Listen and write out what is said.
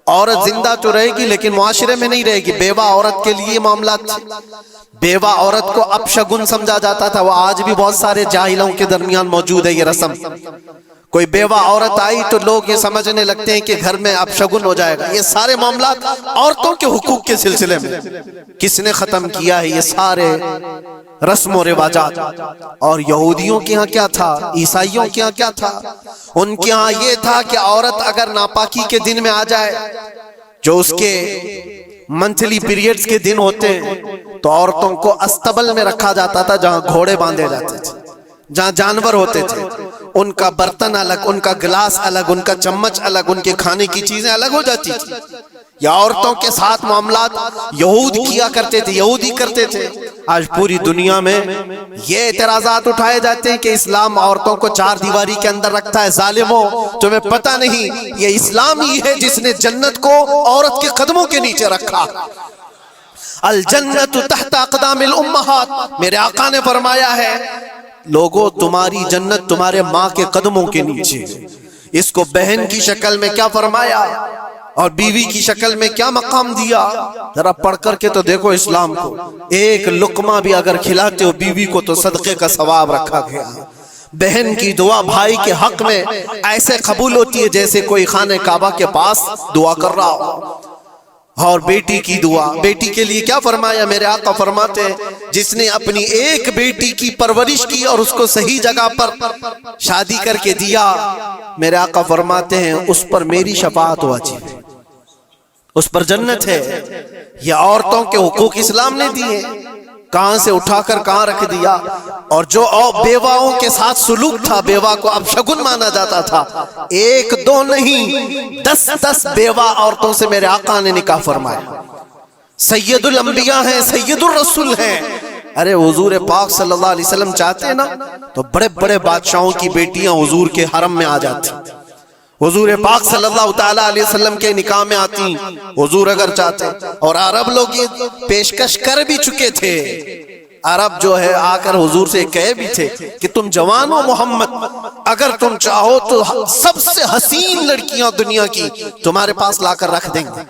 عورت زندہ تو رہے گی لیکن معاشرے میں نہیں رہے گی. بیوہ عورت کے لیے معاملات تھے. بیوہ عورت کو اپشگن سمجھا جاتا تھا. وہ آج بھی بہت سارے جاہلوں کے درمیان موجود ہے یہ رسم. کوئی بیوہ عورت آئی تو لوگ یہ سمجھنے لگتے ہیں کہ گھر میں اپشگن ہو جائے گا. یہ سارے معاملات عورتوں کے حقوق کے سلسلے میں کس نے ختم کیا ہے؟ یہ سارے رسم و رواجات. اور یہودیوں کے ہاں کیا تھا؟ عیسائیوں کے ہاں کیا تھا؟ ان کے ہاں یہ تھا کہ عورت اگر ناپاکی کے دن میں آ جائے، جو اس کے منتھلی پیریڈز کے دن ہوتے ہیں، تو عورتوں کو استبل میں رکھا جاتا تھا جہاں گھوڑے باندھے جاتے تھے، جہاں جانور ہوتے تھے. ان کا برتن الگ، ان کا گلاس الگ، ان کا چمچ الگ، ان کے کھانے کی چیزیں الگ ہو جاتی تھی. یا عورتوں کے ساتھ معاملات یہود کیا کرتے تھے، یہودی کرتے تھے. آج پوری دنیا میں یہ اعتراضات اٹھائے جاتے ہیں کہ اسلام عورتوں کو چار دیواری کے اندر رکھتا ہے. ظالموں، تمہیں پتہ نہیں یہ اسلام ہی ہے جس نے جنت کو عورت کے قدموں کے نیچے رکھا. الجنت تحت اقدام الامہات. میرے آقا نے فرمایا ہے لوگوں تمہاری جنت تمہارے ماں کے قدموں کے نیچے. اس کو بہن کی شکل میں کیا فرمایا اور بیوی کی شکل میں کیا مقام دیا؟ ذرا پڑھ کر کے تو دیکھو اسلام کو. ایک لقمہ بھی اگر کھلاتے ہو بیوی کو تو صدقے کا ثواب رکھا گیا. بہن کی دعا بھائی کے حق میں ایسے قبول ہوتی ہے جیسے کوئی خانہ کعبہ کے پاس دعا کر رہا ہو. اور بیٹی کی دعا، بیٹی کے لیے کیا فرمایا؟ میرے آقا فرماتے ہیں جس نے اپنی ایک بیٹی کی پرورش کی اور اس کو صحیح جگہ پر شادی کر کے دیا، میرے آقا فرماتے ہیں اس پر میری شفاعت واجب ہے، اس پر جنت ہے. یہ عورتوں کے حقوق اسلام نے دیے، کہاں سے اٹھا کر کہاں رکھ دیا. اور جو بیواؤں کے ساتھ سلوک تھا، بیوہ کو اپشگن مانا جاتا تھا. ایک دو نہیں، 10 بیوہ عورتوں سے میرے آقا نے نکاح فرمایا. سید الانبیاء ہیں، سید الرسول ہیں. ارے حضور پاک صلی اللہ علیہ وسلم چاہتے نا تو بڑے بڑے بادشاہوں کی بیٹیاں حضور کے حرم میں آ جاتی. حضور پاک صلی اللہ تعالیٰ علیہ وسلم کے نکاح میں آتی حضور اگر چاہتے. اور عرب لوگ یہ پیشکش کر بھی چکے تھے. عرب جو ہے آ کر حضور سے کہے بھی تھے کہ تم جوان ہو محمد، اگر تم چاہو تو سب سے حسین لڑکیاں دنیا کی تمہارے پاس لا کر رکھ دیں گے.